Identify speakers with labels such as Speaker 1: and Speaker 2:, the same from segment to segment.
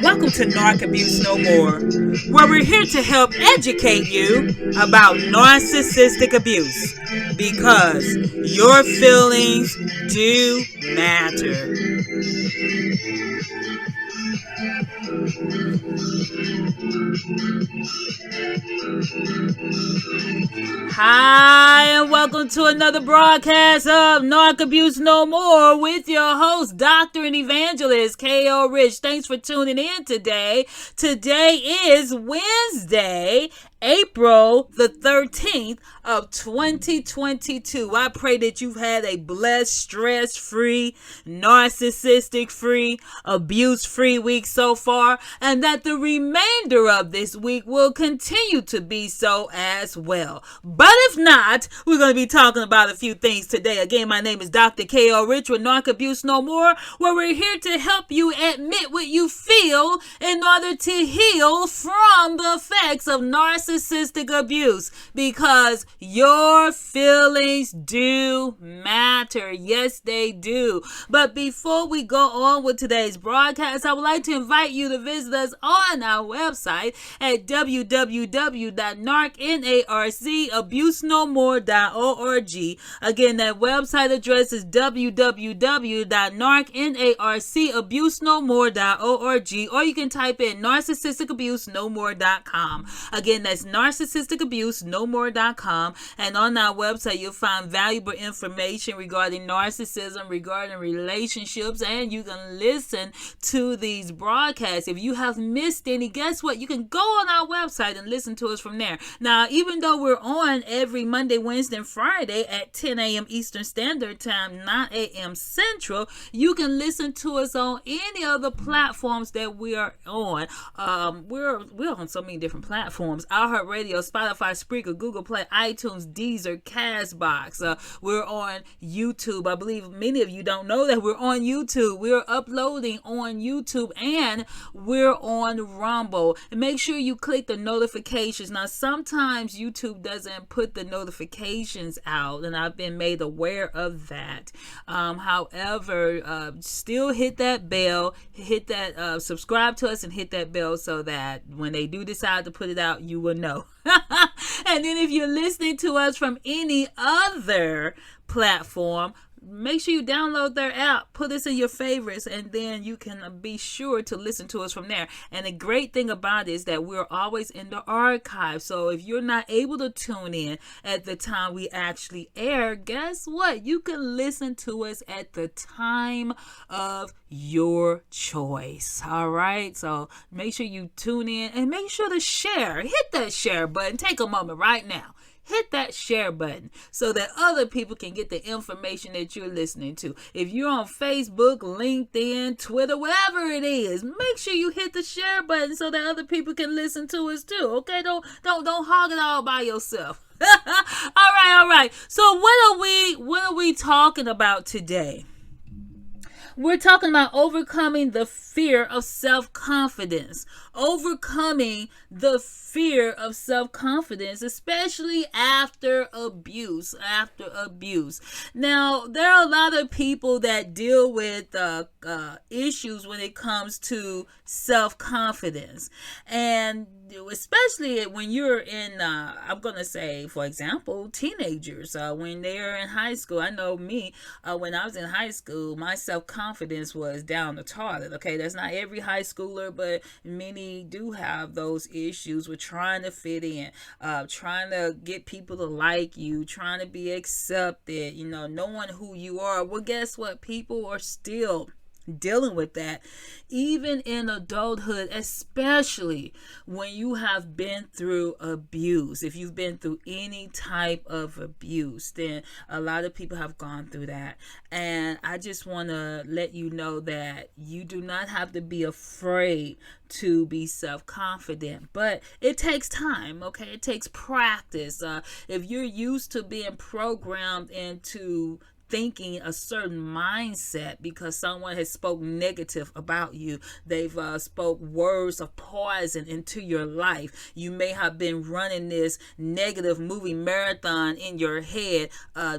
Speaker 1: Welcome to Narc Abuse No More, where we're here to help educate you about narcissistic abuse because your feelings do matter. Hi, and welcome to another broadcast of Narc Abuse No More with your host, Doctor and Evangelist K.O. Rich. Thanks for tuning in today. Today is Wednesday, April the 13th of 2022. I pray that you've had a blessed, stress-free, narcissistic-free, abuse-free week so far, and that the remainder of this week will continue to be so as well. But if not, we're going to be talking about a few things today. Again, my name is Dr. K.O. Rich with Narc Abuse No More, where we're here to help you admit what you feel in order to heal from the effects of narcissistic abuse, because your feelings do matter. Yes, they do. But before we go on with today's broadcast, I would like to invite you to visit us on our website at www.narcabusenomore.org. Again, that website address is www.narcabusenomore.org, or you can type in narcissisticabusenomore.com. Again, that's narcissisticabusenomore.com, and on our website you'll find valuable information regarding narcissism, regarding relationships, and you can listen to these broadcasts. If you have missed any, guess what? You can go on our website and listen to us from there. Now, even though we're on every Monday, Wednesday, and Friday at 10 a.m. Eastern Standard Time, 9 a.m. Central, you can listen to us on any of the platforms that we are on. We're on so many different platforms: iHeartRadio, Spotify, Spreaker, Google Play, iTunes, Deezer, Castbox. We're on YouTube. I believe many of you don't know that we're on YouTube. We're uploading on YouTube, and we're on Rumble. And make sure you click the notifications. Now, sometimes YouTube doesn't put the notifications out, and I've been made aware of that. However, still hit that bell, hit that subscribe to us, and hit that bell so that when they do decide to put it out, you will know. And then if you're listening to us from any other platform, make sure you download their app, put us in your favorites, and then you can be sure to listen to us from there. And the great thing about it is that we're always in the archive. So if you're not able to tune in at the time we actually air, guess what? You can listen to us at the time of your choice. All right? So make sure you tune in and make sure to share. Hit that share button. Take a moment right now. Hit that share button so that other people can get the information that you're listening to. If you're on Facebook, LinkedIn, Twitter, whatever it is, make sure you hit the share button so that other people can listen to us too. Okay, don't hog it all by yourself. All right. So what are we talking about today? We're talking about overcoming the fear of self-confidence. Overcoming the fear of self-confidence, especially after abuse. Now, there are a lot of people that deal with issues when it comes to self-confidence. And especially when you're in, I'm going to say, for example, teenagers, when they're in high school. I know me, when I was in high school, my self-confidence was down the toilet. Okay, that's not every high schooler, but many do have those issues with trying to fit in, trying to get people to like you, trying to be accepted, knowing who you are. Well, guess what? People are still dealing with that even in adulthood, especially when you have been through abuse. If you've been through any type of abuse, then a lot of people have gone through that. And I just want to let you know that you do not have to be afraid to be self-confident, but it takes time. Okay, it takes practice. If you're used to being programmed into thinking a certain mindset because someone has spoke negative about you. They've spoke words of poison into your life. You may have been running this negative movie marathon in your head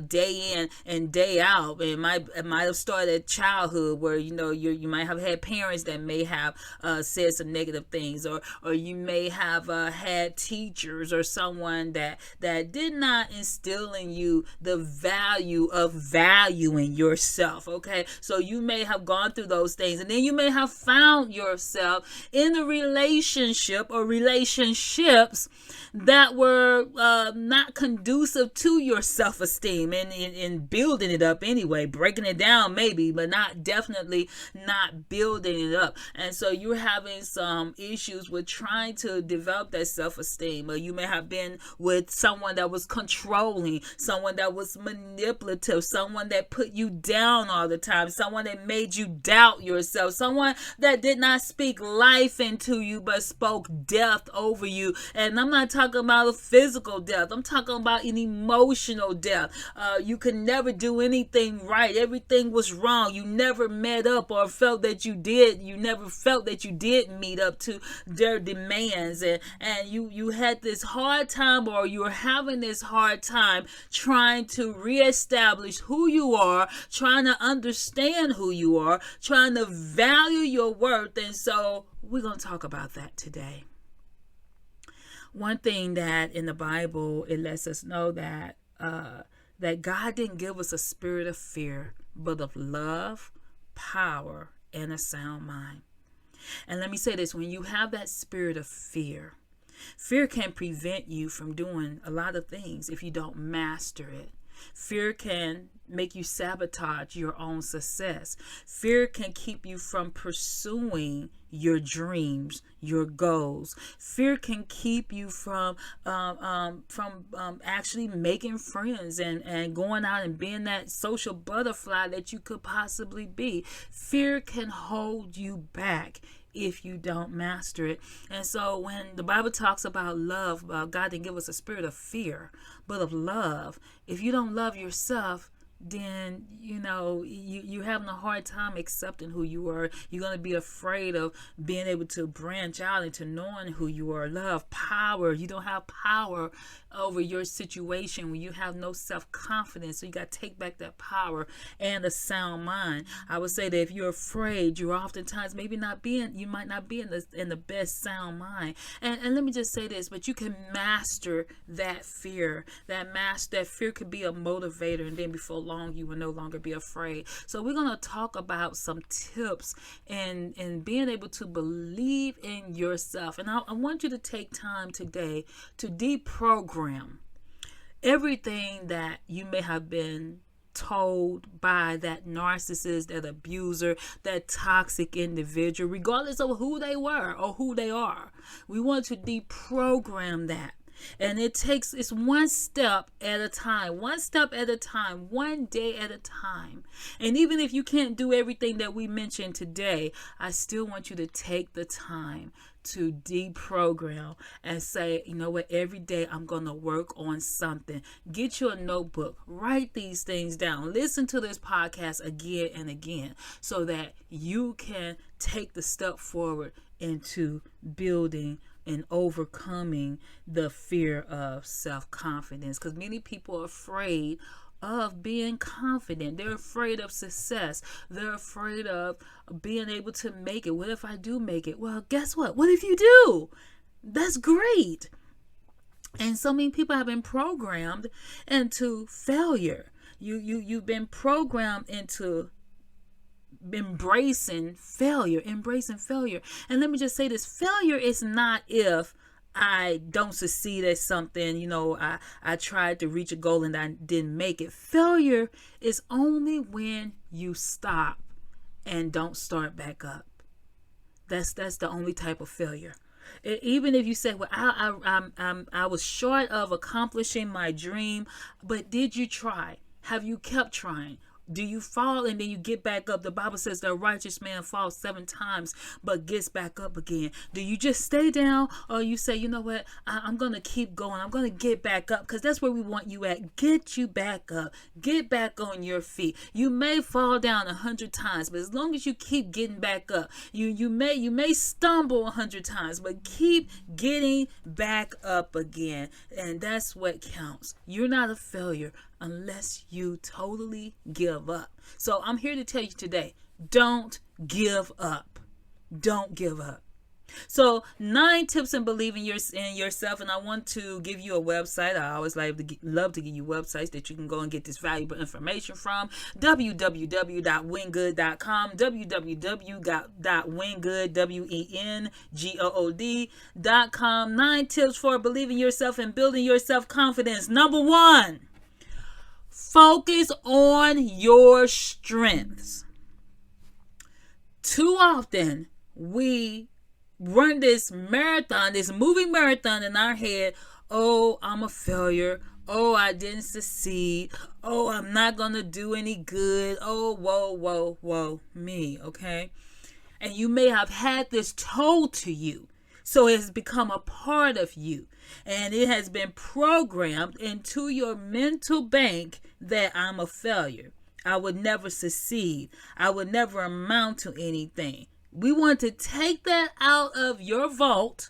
Speaker 1: day in and day out. It might have started at childhood where you might have had parents that may have said some negative things, or you may have had teachers or someone that did not instill in you the value of valuing yourself. Okay, so you may have gone through those things, and then you may have found yourself in a relationship or relationships that were not conducive to your self-esteem and building it up anyway, breaking it down maybe, but definitely not building it up. And so you're having some issues with trying to develop that self-esteem. Or you may have been with someone that was controlling, someone that was manipulative, someone that put you down all the time, someone that made you doubt yourself, someone that did not speak life into you but spoke death over you. And I'm not talking about a physical death. I'm talking about an emotional death. You could never do anything right. Everything was wrong. You never met up or felt that you did. You never felt that you did meet up to their demands. And you had this hard time, or you were having this hard time trying to reestablish who you are, trying to understand who you are, trying to value your worth. And so we're going to talk about that today. One thing that in the Bible, it lets us know that God didn't give us a spirit of fear, but of love, power, and a sound mind. And let me say this, when you have that spirit of fear can prevent you from doing a lot of things if you don't master it. Fear can make you sabotage your own success. Fear can keep you from pursuing your dreams, your goals. Fear can keep you from actually making friends and going out and being that social butterfly that you could possibly be. Fear can hold you back if you don't master it. And so when the Bible talks about love, God didn't give us a spirit of fear, but of love. If you don't love yourself, then you're having a hard time accepting who you are. You're going to be afraid of being able to branch out into knowing who you are. Love, power. You don't have power over your situation when you have no self-confidence. So you got to take back that power and a sound mind. I would say that if you're afraid, you're oftentimes you might not be in the best sound mind. And let me just say this, but you can master that fear. That fear could be a motivator, and then before long you will no longer be afraid. So we're going to talk about some tips and being able to believe in yourself. And I want you to take time today to deprogram everything that you may have been told by that narcissist, that abuser, that toxic individual, regardless of who they were or who they are. We want to deprogram that. And it's one step at a time, one day at a time. And even if you can't do everything that we mentioned today, I still want you to take the time to deprogram and say, you know what, every day I'm going to work on something. Get you a notebook, write these things down, listen to this podcast again and again so that you can take the step forward into building and overcoming the fear of self-confidence, because many people are afraid of being confident. They're afraid of success. They're afraid of being able to make it. What if I do make it? Well, guess what? What if you do? That's great. And so many people have been programmed into failure. You've been programmed into embracing failure. And let me just say this, failure is not if I don't succeed at something, I tried to reach a goal and I didn't make it. Failure is only when you stop and don't start back up. That's the only type of failure. Even if you say, well, I was short of accomplishing my dream, but did you try? Have you kept trying? Do you fall and then you get back up? The Bible says the righteous man falls 7 times but gets back up again. Do you just stay down, or you say, you know what, I'm going to keep going. I'm going to get back up, because that's where we want you at. Get you back up. Get back on your feet. You may fall down 100 times, but as long as you keep getting back up, you may stumble 100 times, but keep getting back up again. And that's what counts. You're not a failure unless you totally give up. So I'm here to tell you today, don't give up. Don't give up. So 9 tips in believing in yourself, and I want to give you a website. I always love to give you websites that you can go and get this valuable information from. www.wingood.com, www.wingood.com. 9 tips for believing yourself and building your self-confidence. Number 1, focus on your strengths. Too often we run this moving marathon in our head. Oh, I'm a failure. Oh, I didn't succeed. Oh, I'm not going to do any good. Oh, whoa, me, okay? And you may have had this told to you. So it has become a part of you. And it has been programmed into your mental bank that I'm a failure. I would never succeed. I would never amount to anything. We want to take that out of your vault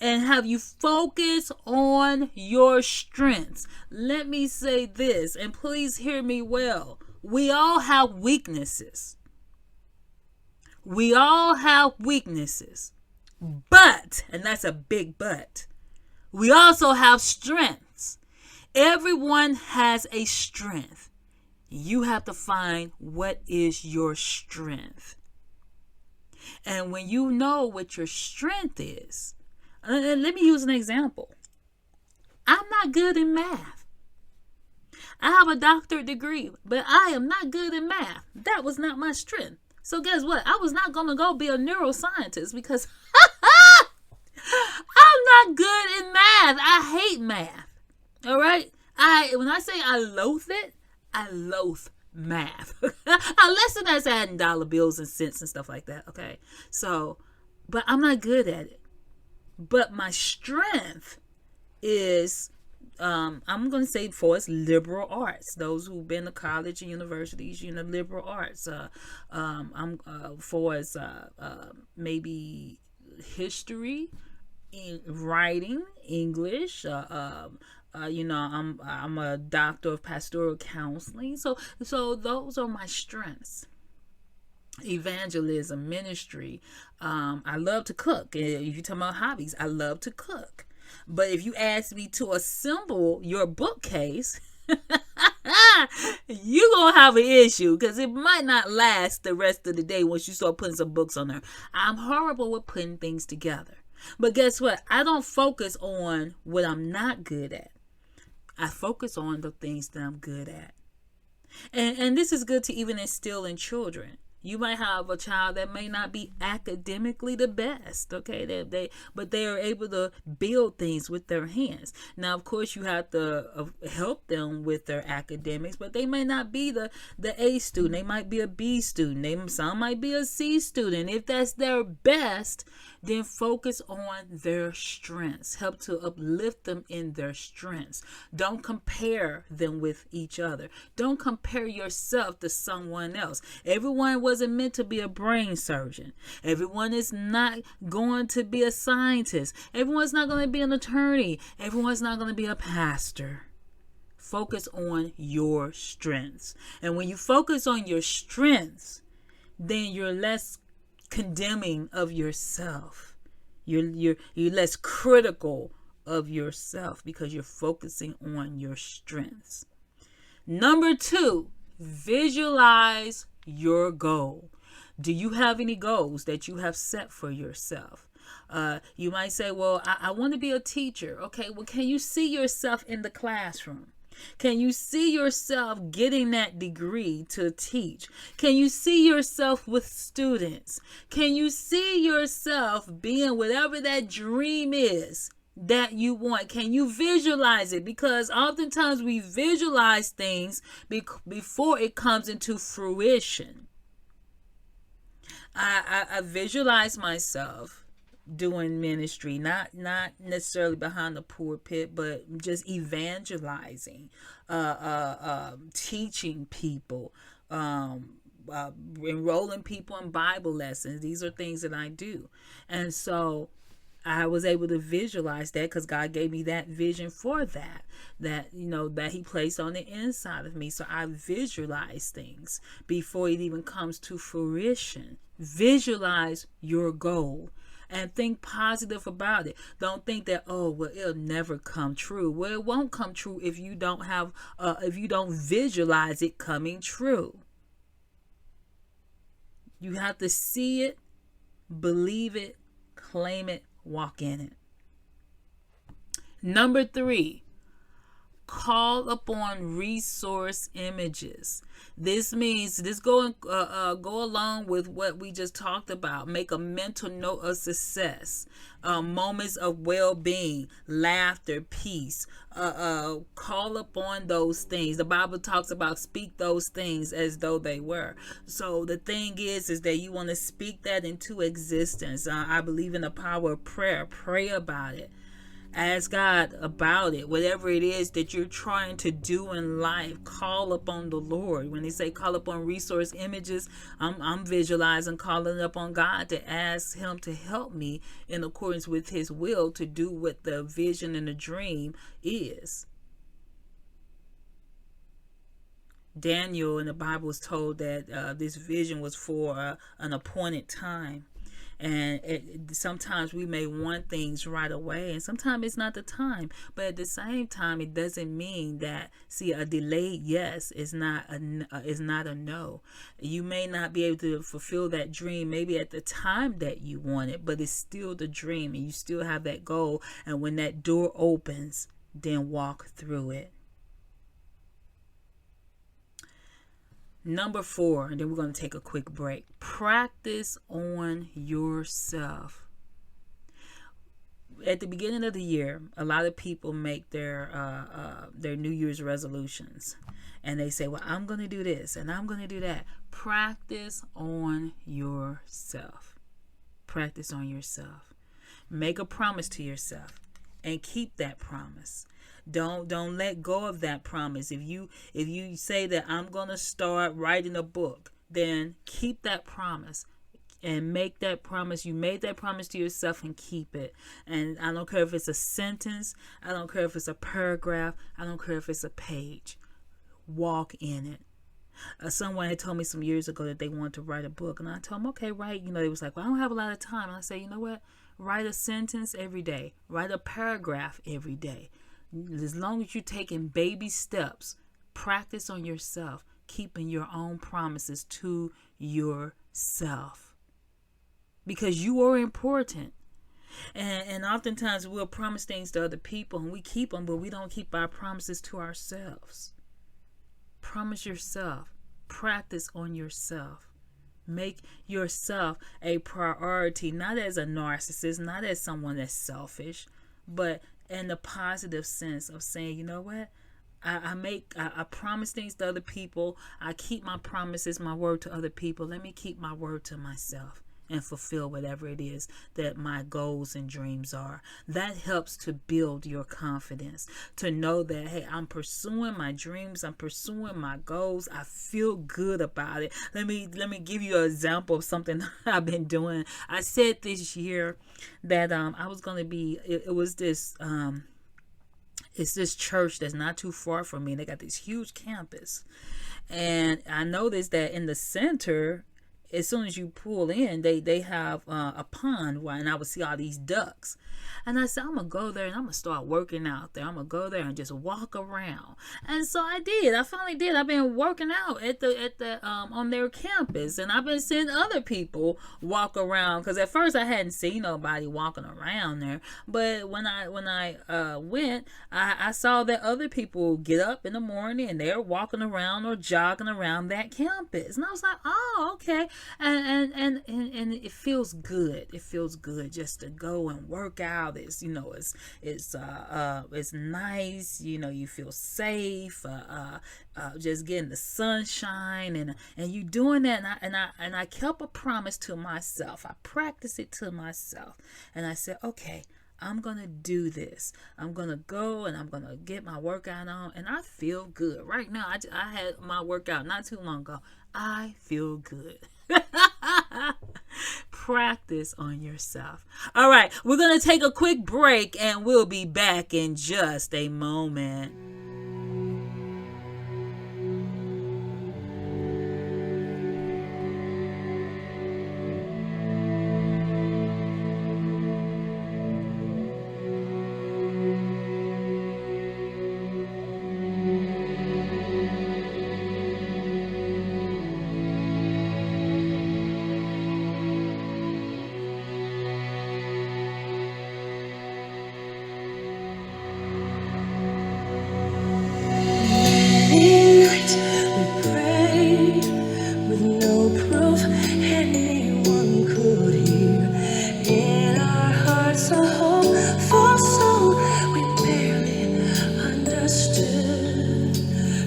Speaker 1: and have you focus on your strengths. Let me say this, and please hear me well. We all have weaknesses. We all have weaknesses. But, and that's a big but, we also have strengths. Everyone has a strength. You have to find what is your strength. And when you know what your strength is, let me use an example. I'm not good in math. I have a doctorate degree, but I am not good in math. That was not my strength. So guess what? I was not going to go be a neuroscientist because I'm not good in math. I hate math. All right? When I say I loathe it, I loathe math. Unless that's adding dollar bills and cents and stuff like that. Okay. So, but I'm not good at it. But my strength is, I'm going to say for us, liberal arts. Those who've been to college and universities, liberal arts. I'm for us, maybe history, writing, English, I'm a doctor of pastoral counseling. So those are my strengths. Evangelism, ministry. I love to cook. If you talk about hobbies, I love to cook. But if you ask me to assemble your bookcase, you're going to have an issue because it might not last the rest of the day once you start putting some books on there. I'm horrible with putting things together. But guess what? I don't focus on what I'm not good at. I focus on the things that I'm good at. And this is good to even instill in children. You might have a child that may not be academically the best, okay? But they are able to build things with their hands. Now, of course, you have to help them with their academics, but they may not be the A student. They might be a B student. Some might be a C student. If that's their best, then focus on their strengths. Help to uplift them in their strengths. Don't compare them with each other. Don't compare yourself to someone else. Everyone wasn't meant to be a brain surgeon. Everyone is not going to be a scientist. Everyone's not going to be an attorney. Everyone's not going to be a pastor. Focus on your strengths. And when you focus on your strengths, then you're less condemning of yourself. You're less critical of yourself because you're focusing on your strengths. Number 2, visualize your goal. Do you have any goals that you have set for yourself? You might say, well, I want to be a teacher. Okay, well, can you see yourself in the classroom? Can you see yourself getting that degree to teach? Can you see yourself with students? Can you see yourself being whatever that dream is that you want? Can you visualize it? Because oftentimes we visualize things before it comes into fruition. I visualize myself doing ministry, not necessarily behind the pulpit, but just evangelizing, teaching people, enrolling people in Bible lessons. These are things that I do. And so I was able to visualize that because God gave me that vision for that that he placed on the inside of me. So I visualize things before it even comes to fruition. Visualize your goal and think positive about it. Don't think that, oh, well, it'll never come true. Well, it won't come true if you don't visualize it coming true. You have to see it, believe it, claim it, walk in it. Number 3, call upon resource images. This means go along with what we just talked about. Make a mental note of success, moments of well-being, laughter, peace. Call upon those things. The Bible talks about speak those things as though they were. So the thing is that you want to speak that into existence. I believe in the power of prayer. Pray about it. Ask God about it. Whatever it is that you're trying to do in life, call upon the Lord. When they say call upon resource images, I'm visualizing calling upon God to ask him to help me in accordance with his will to do what the vision and the dream is. Daniel in the Bible was told that this vision was for an appointed time. And sometimes we may want things right away, and sometimes it's not the time. But at the same time, it doesn't mean that, a delayed yes is not a no. You may not be able to fulfill that dream maybe at the time that you want it, but it's still the dream, and you still have that goal. And when that door opens, then walk through it. Number 4, and then we're going to take a quick break. Practice on yourself. At the beginning of the year, a lot of people make their New Year's resolutions. And they say, well, I'm going to do this and I'm going to do that. Practice on yourself. Practice on yourself. Make a promise to yourself and keep that promise. Don't let go of that promise. If you say that I'm going to start writing a book, then keep that promise and make that promise. You made that promise to yourself and keep it. And I don't care if it's a sentence. I don't care if it's a paragraph. I don't care if it's a page. Walk in it. Someone had told me some years ago that they wanted to write a book, and I told them, okay, write. They was like, well, I don't have a lot of time. And I say, you know what? Write a sentence every day. Write a paragraph every day. As long as you're taking baby steps, practice on yourself, keeping your own promises to yourself. Because you are important. And oftentimes we'll promise things to other people and we keep them, but we don't keep our promises to ourselves. Promise yourself. Practice on yourself. Make yourself a priority, not as a narcissist, not as someone that's selfish, but in the positive sense of saying, you know what? I promise things to other people. I keep my promises, my word to other people. Let me keep my word to myself and fulfill whatever it is that my goals and dreams are. That helps to build your confidence, to know that, hey, I'm pursuing my dreams, I'm pursuing my goals. I feel good about it. Let me give you an example of something I've been doing. I said this year that I was going to be, it was this it's this church that's not too far from me. They got this huge campus. And I noticed that in the center, as soon as you pull in, they have a pond and I would see all these ducks. And I said, I'm going to go there and I'm going to start working out there. I'm going to go there and just walk around. And so I did. I finally did. I've been working out at the on their campus. And I've been seeing other people walk around. Because at first I hadn't seen nobody walking around there. But when I went, I saw that other people get up in the morning and they're walking around or jogging around that campus. And I was like, oh, okay. And it feels good. It feels good just to go and work out. It's nice. You feel safe. Just getting the sunshine, and you doing that. And I kept a promise to myself. I practiced it to myself, and I said, okay, I'm going to do this. I'm going to go and I'm going to get my workout on. And I feel good. Right now, I had my workout not too long ago. I feel good. Practice on yourself. All right, we're going to take a quick break and we'll be back in just a moment.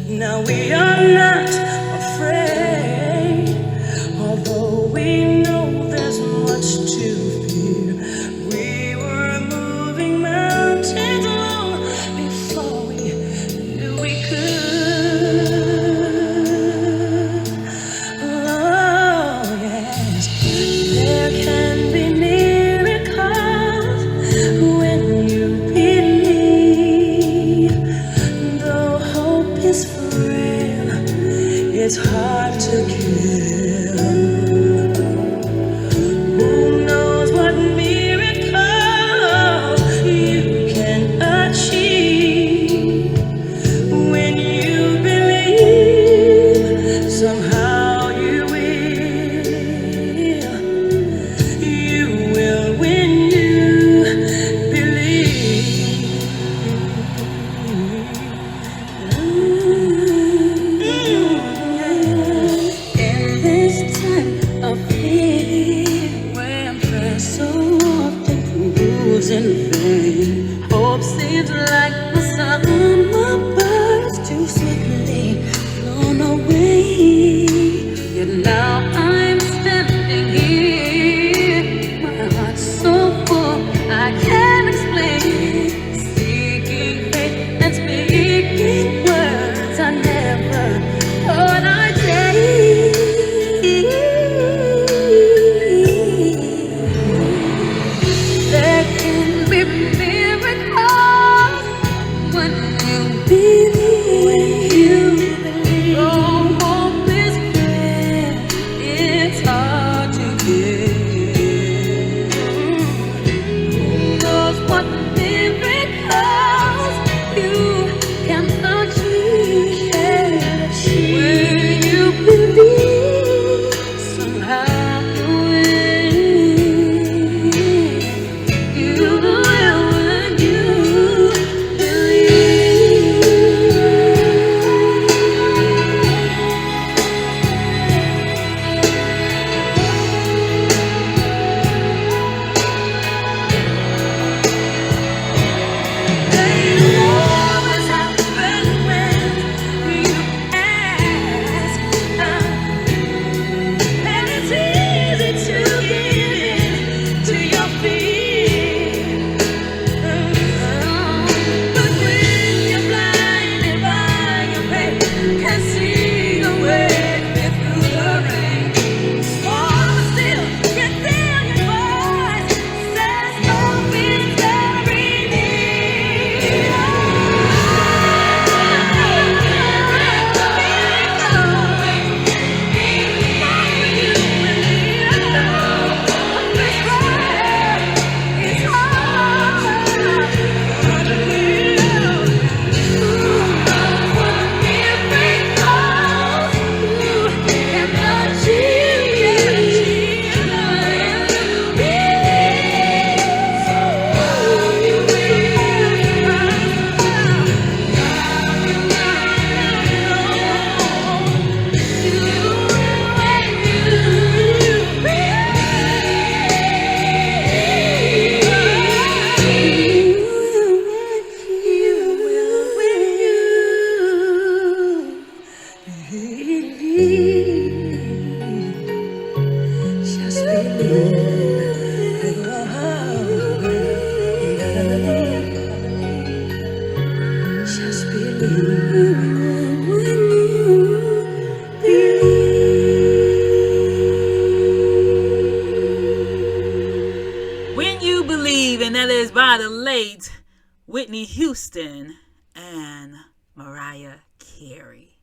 Speaker 2: Now we are not afraid, although we know there's much to fear. We were moving mountains long before we knew we could. Oh yes, there can be miracles when you believe. Though hope is frail, it's hard to kill. Who knows what miracle you can achieve when you believe? Somehow you will when you believe. In this time of fear, when prayer so often proves in vain, hope seems like the summer birds too swiftly flown away. Yet now I'm standing here, my heart's so full I can't explain, seeking faith and speaking words I never thought I'd say. There can be miracles
Speaker 1: Believe, and that is by the late Whitney Houston and Mariah Carey.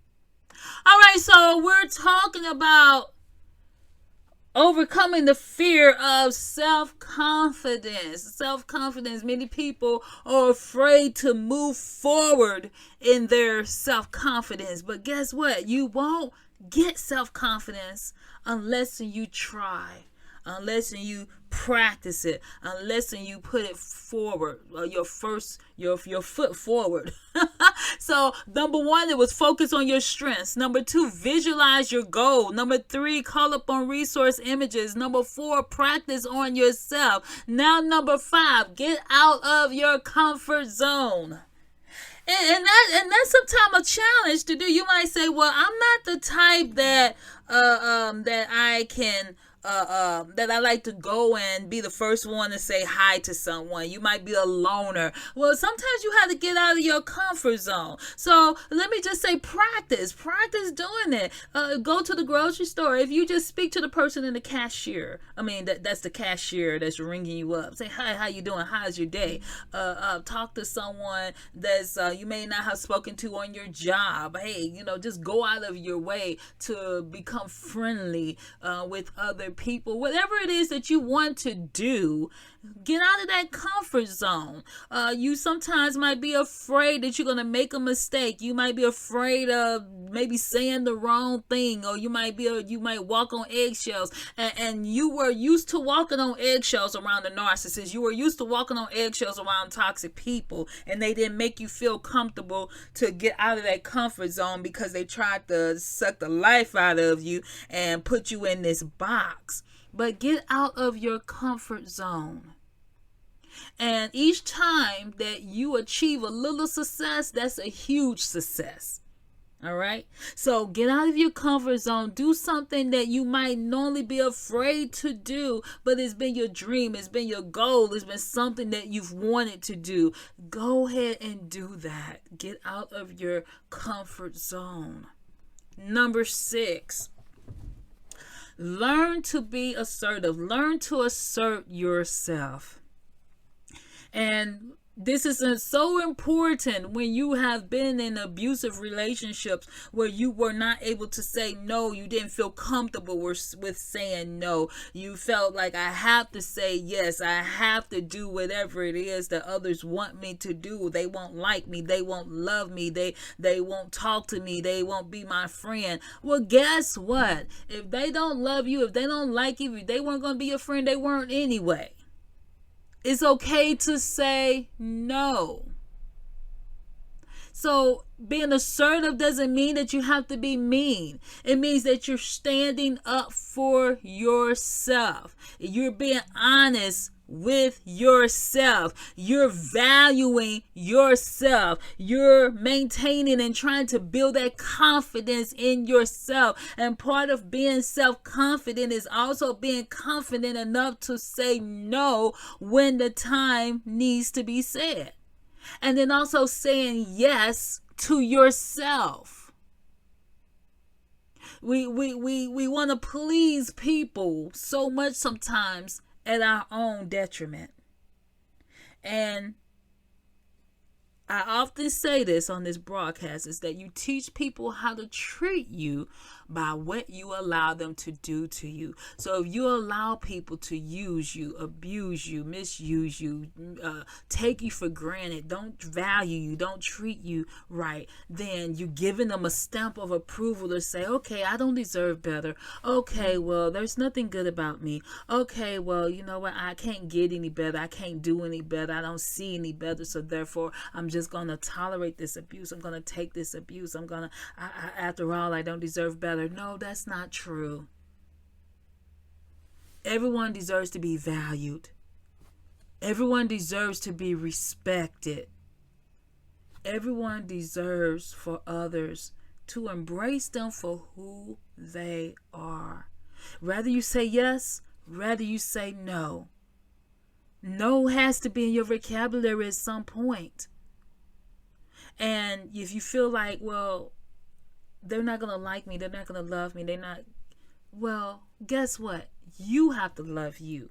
Speaker 1: All right, so we're talking about overcoming the fear of self-confidence. Self-confidence. Many people are afraid to move forward in their self-confidence. But guess what? You won't get self-confidence unless you try. Unless you practice it, unless you put it forward, your foot forward. So number 1, it was focus on your strengths. Number 2, visualize your goal. Number 3, call upon resource images. Number 4, practice on yourself. Now number 5, get out of your comfort zone. And that's sometimes a challenge to do. You might say, well, I'm not the type that I can that I like to go and be the first one to say hi to someone. You might be a loner. Well, sometimes you have to get out of your comfort zone. So let me just say practice doing it. Go to the grocery store. If you just speak to the person in the cashier, that's the cashier that's ringing you up. Say, hi, how you doing? How's your day? Talk to someone that's you may not have spoken to on your job. Hey, just go out of your way to become friendly with other people. Whatever it is that you want to do, get out of that comfort zone. You sometimes might be afraid that you're going to make a mistake. You might be afraid of maybe saying the wrong thing, or you might walk on eggshells. And you were used to walking on eggshells around a narcissist. You were used to walking on eggshells around toxic people, and they didn't make you feel comfortable to get out of that comfort zone because they tried to suck the life out of you and put you in this box. But get out of your comfort zone. And each time that you achieve a little success, that's a huge success. All right? So get out of your comfort zone. Do something that you might normally be afraid to do, but it's been your dream. It's been your goal. It's been something that you've wanted to do. Go ahead and do that. Get out of your comfort zone. Number 6. Learn to be assertive. Learn to assert yourself. And this is so important when you have been in abusive relationships where you were not able to say no. You didn't feel comfortable with saying no. You felt like, I have to say yes. I have to do whatever it is that others want me to do. They won't like me. They won't love me. They won't talk to me. They won't be my friend. Well, guess what? If they don't love you, if they don't like you, if they weren't going to be your friend, they weren't anyway. It's okay to say no. So being assertive doesn't mean that you have to be mean. It means that you're standing up for yourself. You're being honest with yourself. You're valuing yourself. You're maintaining and trying to build that confidence in yourself. And part of being self-confident is also being confident enough to say no when the time needs to be said. And then also saying yes to yourself. We want to please people so much sometimes at our own detriment. And I often say this on this broadcast, is that you teach people how to treat you by what you allow them to do to you. So if you allow people to use you, abuse you, misuse you, take you for granted, don't value you, don't treat you right, then you're giving them a stamp of approval to say, okay, I don't deserve better. Okay, well, there's nothing good about me. Okay, well, you know what? I can't get any better. I can't do any better. I don't see any better. So therefore, I'm just going to tolerate this abuse. I'm going to take this abuse. After all, I don't deserve better. No, that's not true. Everyone deserves to be valued. Everyone deserves to be respected. Everyone deserves for others to embrace them for who they are. Rather you say yes, rather you say no. No has to be in your vocabulary at some point. And if you feel like, well, they're not going to like me, they're not going to love me, well, guess what? You have to love you.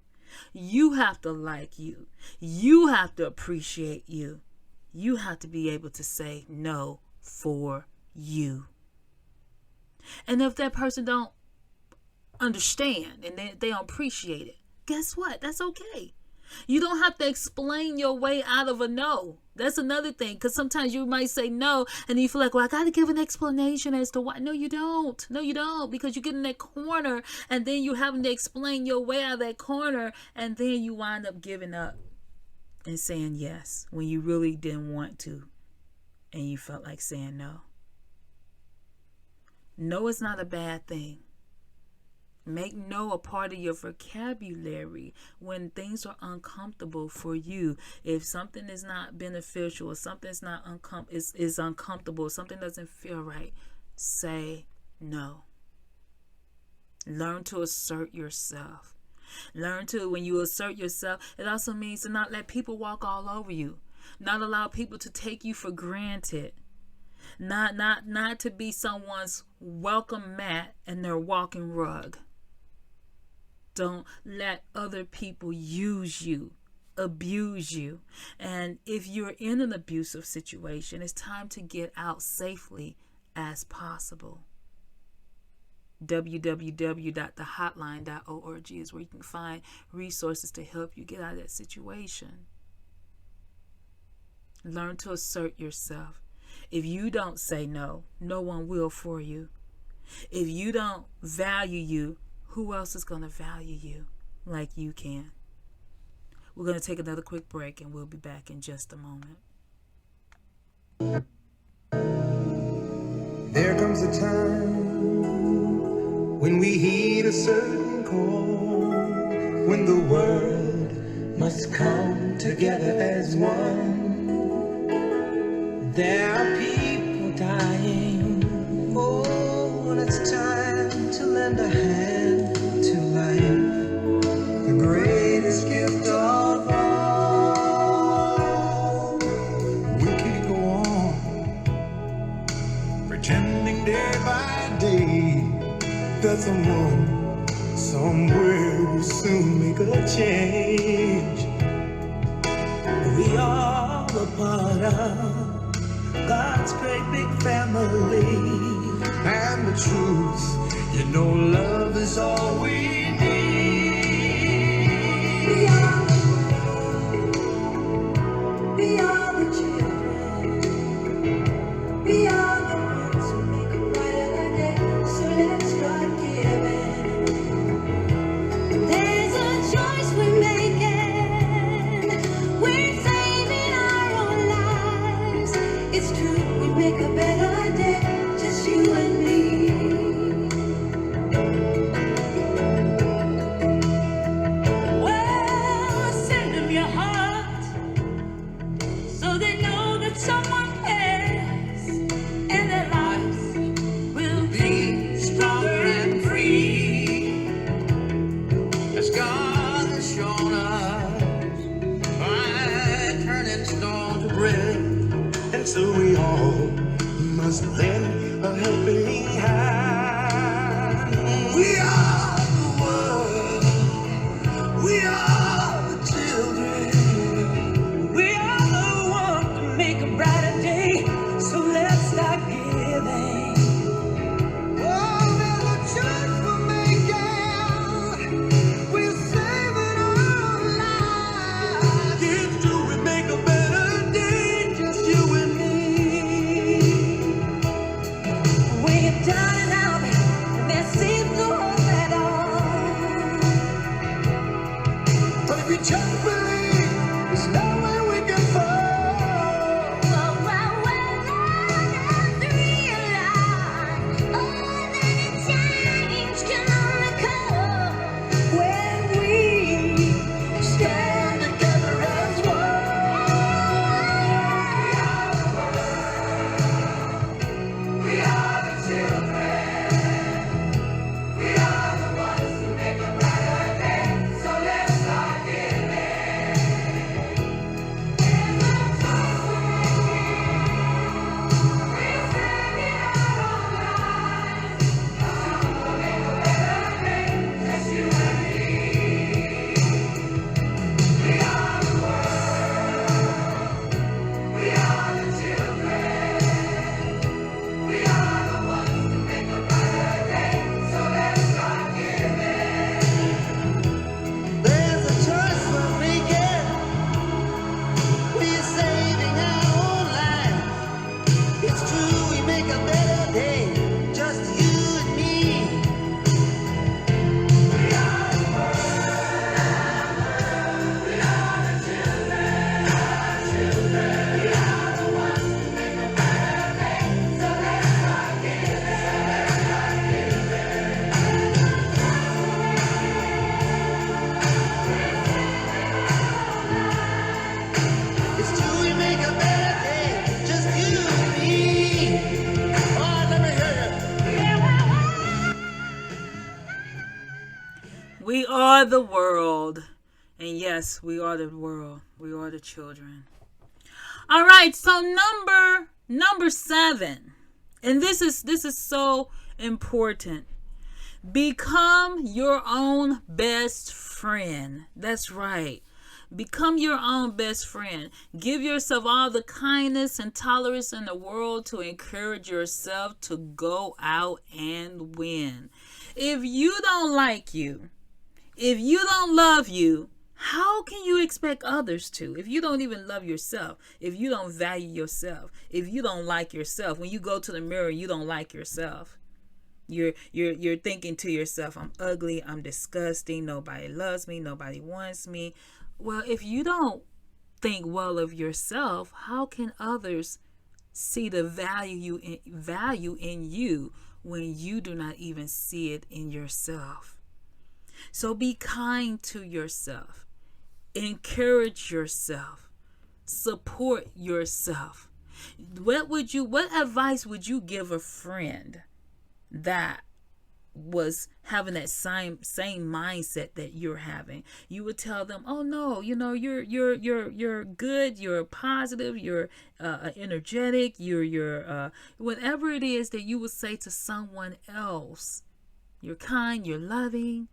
Speaker 1: You have to like you. You have to appreciate you. You have to be able to say no for you. And if that person don't understand and they don't appreciate it, guess what? That's okay. You don't have to explain your way out of a no. That's another thing, because sometimes you might say no and you feel like, well, I got to give an explanation as to why. No, you don't. No, you don't, because you get in that corner and then you're having to explain your way out of that corner, and then you wind up giving up and saying yes when you really didn't want to and you felt like saying no. No is not a bad thing. Make no a part of your vocabulary when things are uncomfortable for you. If something is not beneficial, or something's not is uncomfortable, something doesn't feel right, say no. Learn to assert yourself. Learn to, when you assert yourself, it also means to not let people walk all over you. Not allow people to take you for granted. Not to be someone's welcome mat and their walking rug. Don't let other people use you, abuse you. And if you're in an abusive situation, it's time to get out safely as possible. www.thehotline.org is where you can find resources to help you get out of that situation. Learn to assert yourself. If you don't say no, no one will for you. If you don't value you, who else is going to value you like you can? We're going to take another quick break and we'll be back in just a moment.
Speaker 3: There comes a time when we heed a certain call, when the world must come together as one. There are people dying. Oh, and it's time to lend a hand to life, the greatest gift of all. We can't go on pretending day by day that someone somewhere will soon make a change. We are a part of God's great big family. And the truth, you know, love is all we need. We are the world. We are the children. We are the ones who make a brighter day. So let's start giving. There's a choice we're making. We're saving our own lives. It's true, we make a better day. Just you and me. Well, send them your heart so they know that someone cares, and their lives will be stronger and free, as God has shown us by turning stone to bread. And so we all must lend a helping hand. We are the world. We are the children. We are the ones to make a brighter day. So let's start giving. Oh, there's a choice we're making. We're saving our lives. Kids, do we make a better day? Just you and me. When you're down and out, and there seems no hope at all. But if you just believe, there's no way we can fall. Well, when I realize, oh, that a change can only come when we stand together as one. We are the children. We are the ones who make a brighter day. So let's start giving.
Speaker 1: are the world. And yes, we are the world. We are the children. All right, so number 7. And this is so important. Become your own best friend. That's right. Become your own best friend. Give yourself all the kindness and tolerance in the world to encourage yourself to go out and win. If you don't like you, if you don't love you, how can you expect others to? If you don't even love yourself, if you don't value yourself, if you don't like yourself, when you go to the mirror, you don't like yourself. You're thinking to yourself, I'm ugly, I'm disgusting, nobody loves me, nobody wants me. Well, if you don't think well of yourself, how can others see the value in you when you do not even see it in yourself? So be kind to yourself. Encourage yourself. Support yourself. What advice would you give a friend that was having that same mindset that you're having? You would tell them, oh no, you're good, you're positive, you're energetic, you're whatever it is that you would say to someone else. You're kind, you're loving.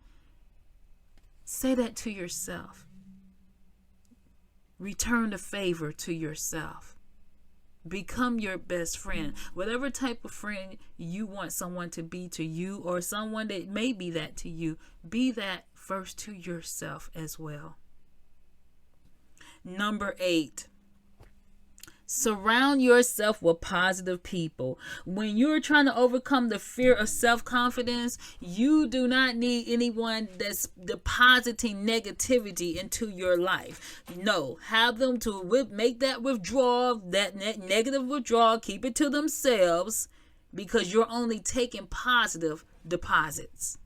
Speaker 1: Say that to yourself. Return the favor to yourself. Become your best friend. Whatever type of friend you want someone to be to you, or someone that may be that to you, be that first to yourself as well. Number 8. Surround yourself with positive people. When you're trying to overcome the fear of self-confidence, you do not need anyone that's depositing negativity into your life. No, have them to make that withdrawal, that negative withdrawal, keep it to themselves, because you're only taking positive deposits.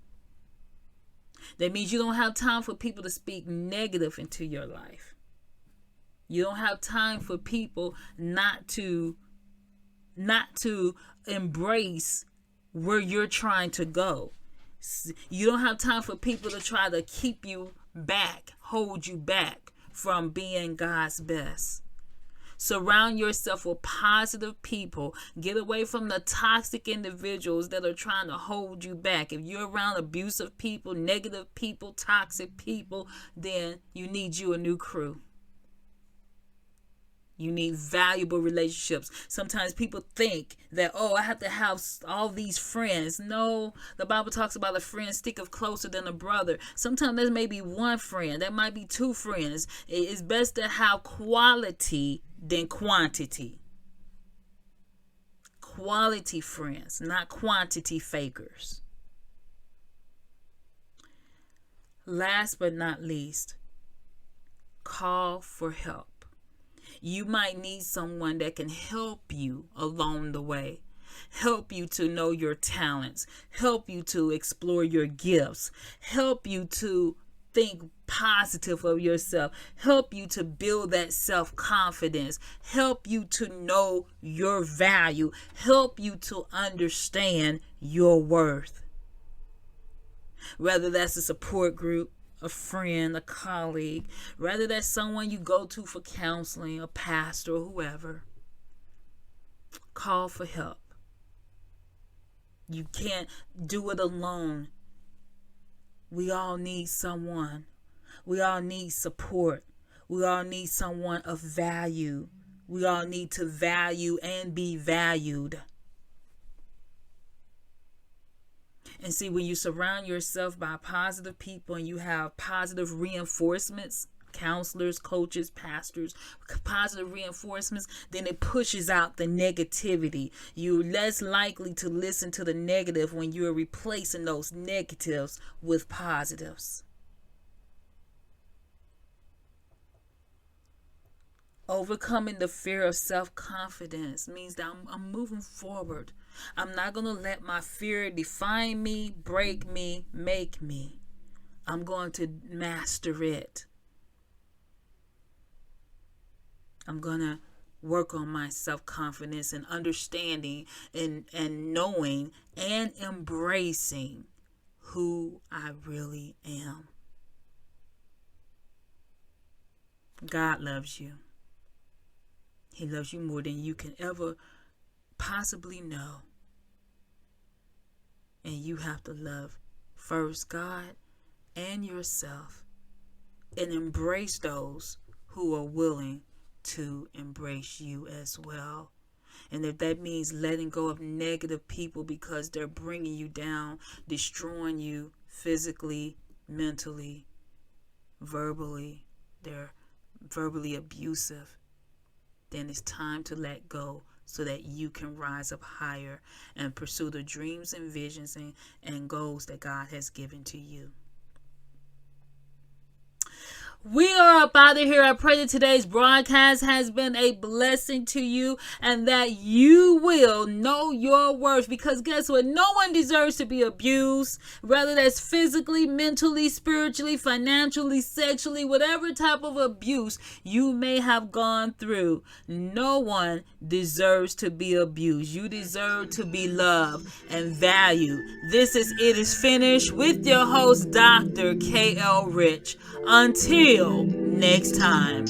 Speaker 1: That means you don't have time for people to speak negative into your life. You don't have time for people not to embrace where you're trying to go. You don't have time for people to try to keep you back, hold you back from being God's best. Surround yourself with positive people. Get away from the toxic individuals that are trying to hold you back. If you're around abusive people, negative people, toxic people, then you need you a new crew. You need valuable relationships. Sometimes people think that, I have to have all these friends. No, the Bible talks about a friend sticketh closer than a brother. Sometimes there may be one friend. There might be 2 friends. It's best to have quality than quantity. Quality friends, not quantity fakers. Last but not least, call for help. You might need someone that can help you along the way. Help you to know your talents. Help you to explore your gifts. Help you to think positive of yourself. Help you to build that self-confidence. Help you to know your value. Help you to understand your worth. Whether that's a support group, a friend, a colleague, rather that's someone you go to for counseling, a pastor, or whoever. Call for help. You can't do it alone. We all need someone. We all need support. We all need someone of value. We all need to value and be valued. And see, when you surround yourself by positive people and you have positive reinforcements, counselors, coaches, pastors, positive reinforcements, then it pushes out the negativity. You're less likely to listen to the negative when you're replacing those negatives with positives. Overcoming the fear of self-confidence means that I'm moving forward. I'm not going to let my fear define me, break me, make me. I'm going to master it. I'm going to work on my self-confidence and understanding and knowing and embracing who I really am. God loves you. He loves you more than you can ever possibly know. And you have to love first God and yourself, and embrace those who are willing to embrace you as well. And if that means letting go of negative people because they're bringing you down, destroying you physically, mentally, verbally, they're verbally abusive, then it's time to let go so that you can rise up higher and pursue the dreams and visions and goals that God has given to you. We are up out of here. I pray that today's broadcast has been a blessing to you and that you will know your worth, because guess what? No one deserves to be abused, whether that's physically, mentally, spiritually, financially, sexually, whatever type of abuse you may have gone through. No one deserves to be abused. You deserve to be loved and valued. This is It Is Finished with your host, Dr. K.L. Rich. Until next time.